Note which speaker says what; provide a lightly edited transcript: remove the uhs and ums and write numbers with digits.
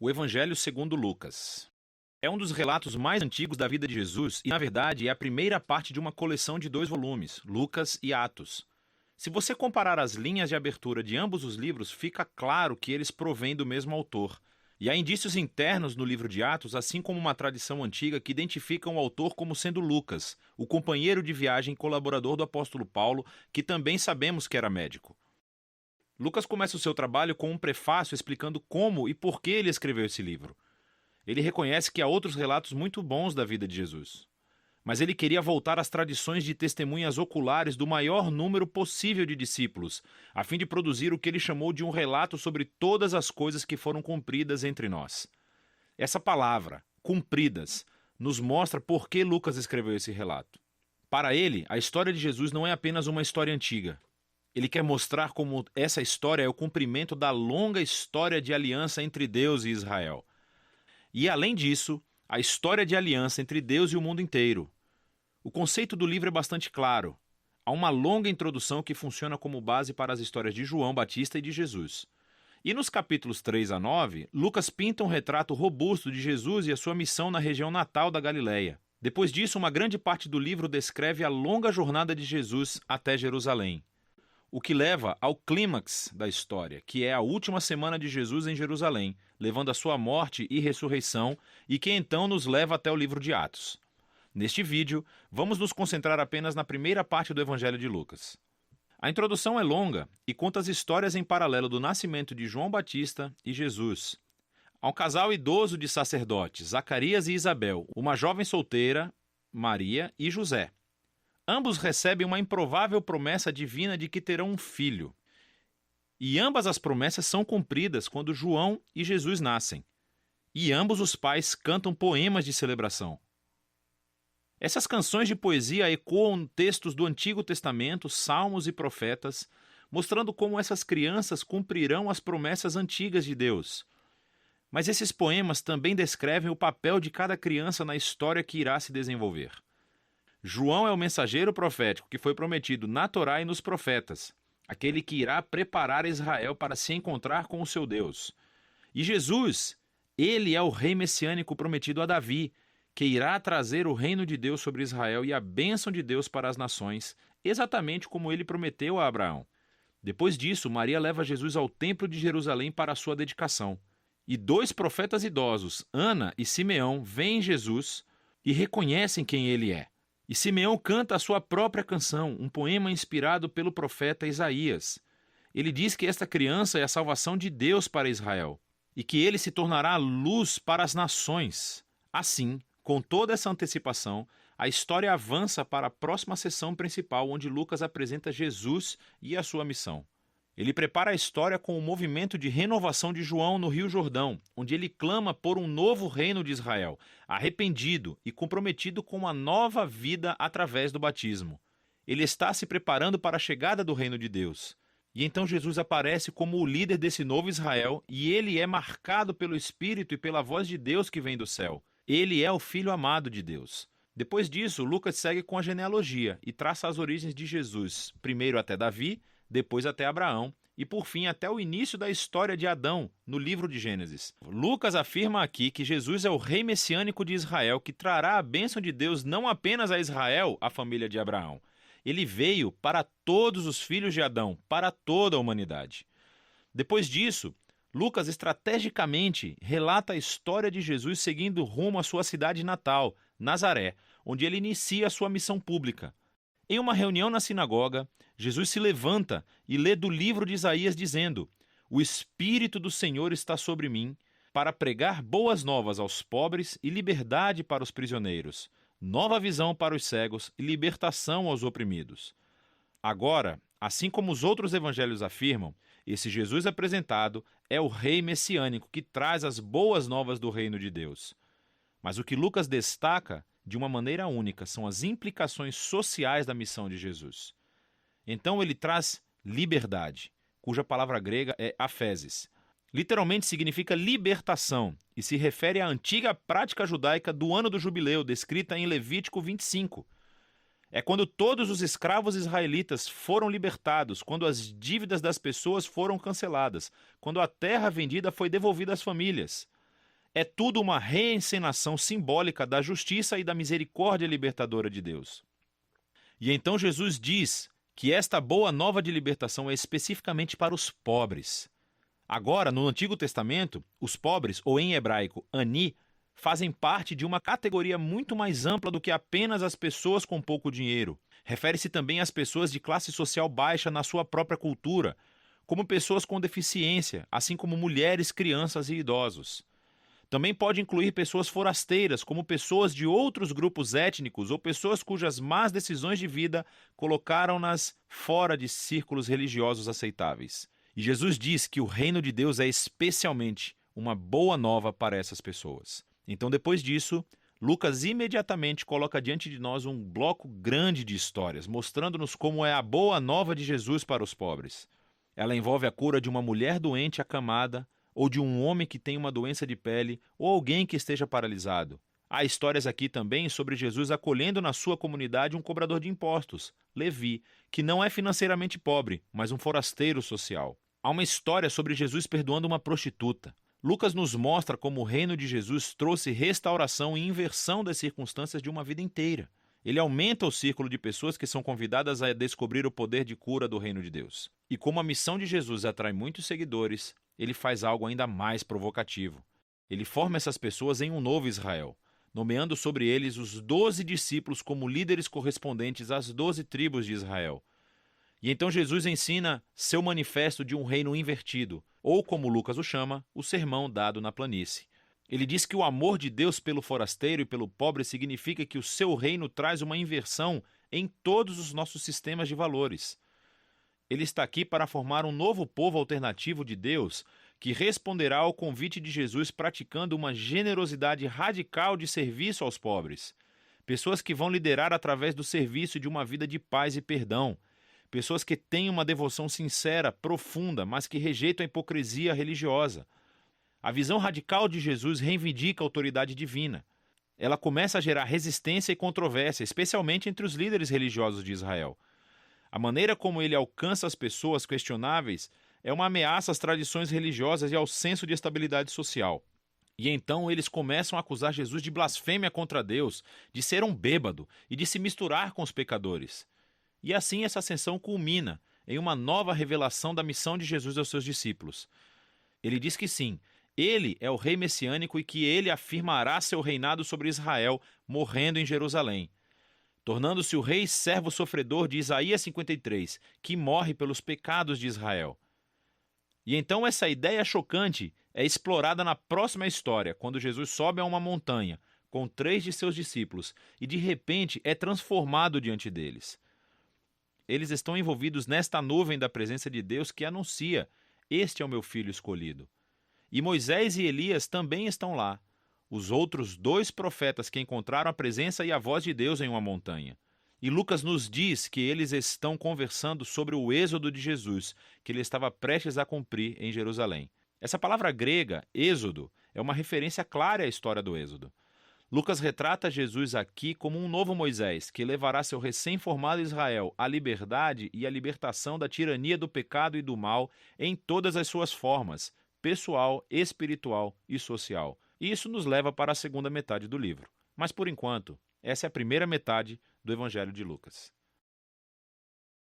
Speaker 1: O Evangelho segundo Lucas. É um dos relatos mais antigos da vida de Jesus e, na verdade, é a primeira parte de uma coleção de 2 volumes, Lucas e Atos. Se você comparar as linhas de abertura de ambos os livros, fica claro que eles provêm do mesmo autor. E há indícios internos no livro de Atos, assim como uma tradição antiga que identificam o autor como sendo Lucas, o companheiro de viagem e colaborador do apóstolo Paulo, que também sabemos que era médico. Lucas começa o seu trabalho com um prefácio explicando como e por que ele escreveu esse livro. Ele reconhece que há outros relatos muito bons da vida de Jesus. Mas ele queria voltar às tradições de testemunhas oculares do maior número possível de discípulos, a fim de produzir o que ele chamou de um relato sobre todas as coisas que foram cumpridas entre nós. Essa palavra, cumpridas, nos mostra por que Lucas escreveu esse relato. Para ele, a história de Jesus não é apenas uma história antiga. Ele quer mostrar como essa história é o cumprimento da longa história de aliança entre Deus e Israel. E, além disso, a história de aliança entre Deus e o mundo inteiro. O conceito do livro é bastante claro. Há uma longa introdução que funciona como base para as histórias de João Batista e de Jesus. E nos capítulos 3 a 9, Lucas pinta um retrato robusto de Jesus e a sua missão na região natal da Galileia. Depois disso, uma grande parte do livro descreve a longa jornada de Jesus até Jerusalém. O que leva ao clímax da história, que é a última semana de Jesus em Jerusalém, levando a sua morte e ressurreição, e que então nos leva até o livro de Atos. Neste vídeo, vamos nos concentrar apenas na primeira parte do Evangelho de Lucas. A introdução é longa e conta as histórias em paralelo do nascimento de João Batista e Jesus. Há um casal idoso de sacerdotes, Zacarias e Isabel, uma jovem solteira, Maria e José. Ambos recebem uma improvável promessa divina de que terão um filho. E ambas as promessas são cumpridas quando João e Jesus nascem. E ambos os pais cantam poemas de celebração. Essas canções de poesia ecoam textos do Antigo Testamento, salmos e profetas, mostrando como essas crianças cumprirão as promessas antigas de Deus. Mas esses poemas também descrevem o papel de cada criança na história que irá se desenvolver. João é o mensageiro profético que foi prometido na Torá e nos profetas, aquele que irá preparar Israel para se encontrar com o seu Deus. E Jesus, ele é o rei messiânico prometido a Davi, que irá trazer o reino de Deus sobre Israel e a bênção de Deus para as nações, exatamente como ele prometeu a Abraão. Depois disso, Maria leva Jesus ao templo de Jerusalém para a sua dedicação. E 2 profetas idosos, Ana e Simeão, veem Jesus e reconhecem quem ele é. E Simeão canta a sua própria canção, um poema inspirado pelo profeta Isaías. Ele diz que esta criança é a salvação de Deus para Israel e que ele se tornará luz para as nações. Assim, com toda essa antecipação, a história avança para a próxima sessão principal, onde Lucas apresenta Jesus e a sua missão. Ele prepara a história com o movimento de renovação de João no Rio Jordão, onde ele clama por um novo reino de Israel, arrependido e comprometido com uma nova vida através do batismo. Ele está se preparando para a chegada do reino de Deus. E então Jesus aparece como o líder desse novo Israel, e ele é marcado pelo Espírito e pela voz de Deus que vem do céu. Ele é o Filho amado de Deus. Depois disso, Lucas segue com a genealogia e traça as origens de Jesus, primeiro até Davi, depois até Abraão, e por fim até o início da história de Adão, no livro de Gênesis. Lucas afirma aqui que Jesus é o rei messiânico de Israel, que trará a bênção de Deus não apenas a Israel, a família de Abraão. Ele veio para todos os filhos de Adão, para toda a humanidade. Depois disso, Lucas estrategicamente relata a história de Jesus seguindo rumo à sua cidade natal, Nazaré, onde ele inicia a sua missão pública. Em uma reunião na sinagoga, Jesus se levanta e lê do livro de Isaías dizendo: "O Espírito do Senhor está sobre mim, para pregar boas novas aos pobres e liberdade para os prisioneiros, nova visão para os cegos e libertação aos oprimidos." Agora, assim como os outros evangelhos afirmam, esse Jesus apresentado é o rei messiânico que traz as boas novas do reino de Deus. Mas o que Lucas destaca de uma maneira única são as implicações sociais da missão de Jesus. Então ele traz liberdade, cuja palavra grega é aphesis. Literalmente significa libertação e se refere à antiga prática judaica do ano do jubileu, descrita em Levítico 25. É quando todos os escravos israelitas foram libertados, quando as dívidas das pessoas foram canceladas, quando a terra vendida foi devolvida às famílias. É tudo uma reencenação simbólica da justiça e da misericórdia libertadora de Deus. E então Jesus diz que esta boa nova de libertação é especificamente para os pobres. Agora, no Antigo Testamento, os pobres, ou em hebraico, ani, fazem parte de uma categoria muito mais ampla do que apenas as pessoas com pouco dinheiro. Refere-se também às pessoas de classe social baixa na sua própria cultura, como pessoas com deficiência, assim como mulheres, crianças e idosos. Também pode incluir pessoas forasteiras, como pessoas de outros grupos étnicos ou pessoas cujas más decisões de vida colocaram-nas fora de círculos religiosos aceitáveis. E Jesus diz que o reino de Deus é especialmente uma boa nova para essas pessoas. Então, depois disso, Lucas imediatamente coloca diante de nós um bloco grande de histórias, mostrando-nos como é a boa nova de Jesus para os pobres. Ela envolve a cura de uma mulher doente acamada, ou de um homem que tem uma doença de pele, ou alguém que esteja paralisado. Há histórias aqui também sobre Jesus acolhendo na sua comunidade um cobrador de impostos, Levi, que não é financeiramente pobre, mas um forasteiro social. Há uma história sobre Jesus perdoando uma prostituta. Lucas nos mostra como o reino de Jesus trouxe restauração e inversão das circunstâncias de uma vida inteira. Ele aumenta o círculo de pessoas que são convidadas a descobrir o poder de cura do reino de Deus. E como a missão de Jesus atrai muitos seguidores, ele faz algo ainda mais provocativo. Ele forma essas pessoas em um novo Israel, nomeando sobre eles os 12 discípulos como líderes correspondentes às 12 tribos de Israel. E então Jesus ensina seu manifesto de um reino invertido, ou como Lucas o chama, o sermão dado na planície. Ele diz que o amor de Deus pelo forasteiro e pelo pobre significa que o seu reino traz uma inversão em todos os nossos sistemas de valores. Ele está aqui para formar um novo povo alternativo de Deus que responderá ao convite de Jesus praticando uma generosidade radical de serviço aos pobres. Pessoas que vão liderar através do serviço de uma vida de paz e perdão. Pessoas que têm uma devoção sincera, profunda, mas que rejeitam a hipocrisia religiosa. A visão radical de Jesus reivindica a autoridade divina. Ela começa a gerar resistência e controvérsia, especialmente entre os líderes religiosos de Israel. A maneira como ele alcança as pessoas questionáveis é uma ameaça às tradições religiosas e ao senso de estabilidade social. E então eles começam a acusar Jesus de blasfêmia contra Deus, de ser um bêbado e de se misturar com os pecadores. E assim essa ascensão culmina em uma nova revelação da missão de Jesus aos seus discípulos. Ele diz que sim, ele é o rei messiânico e que ele afirmará seu reinado sobre Israel, morrendo em Jerusalém, tornando-se o rei servo sofredor de Isaías 53, que morre pelos pecados de Israel. E então essa ideia chocante é explorada na próxima história, quando Jesus sobe a uma montanha com 3 de seus discípulos e de repente é transformado diante deles. Eles estão envolvidos nesta nuvem da presença de Deus que anuncia: este é o meu filho escolhido. E Moisés e Elias também estão lá, os outros 2 profetas que encontraram a presença e a voz de Deus em uma montanha. E Lucas nos diz que eles estão conversando sobre o êxodo de Jesus, que ele estava prestes a cumprir em Jerusalém. Essa palavra grega, êxodo, é uma referência clara à história do êxodo. Lucas retrata Jesus aqui como um novo Moisés, que levará seu recém-formado Israel à liberdade e à libertação da tirania do pecado e do mal em todas as suas formas, pessoal, espiritual e social. E isso nos leva para a segunda metade do livro. Mas, por enquanto, essa é a primeira metade do Evangelho de Lucas.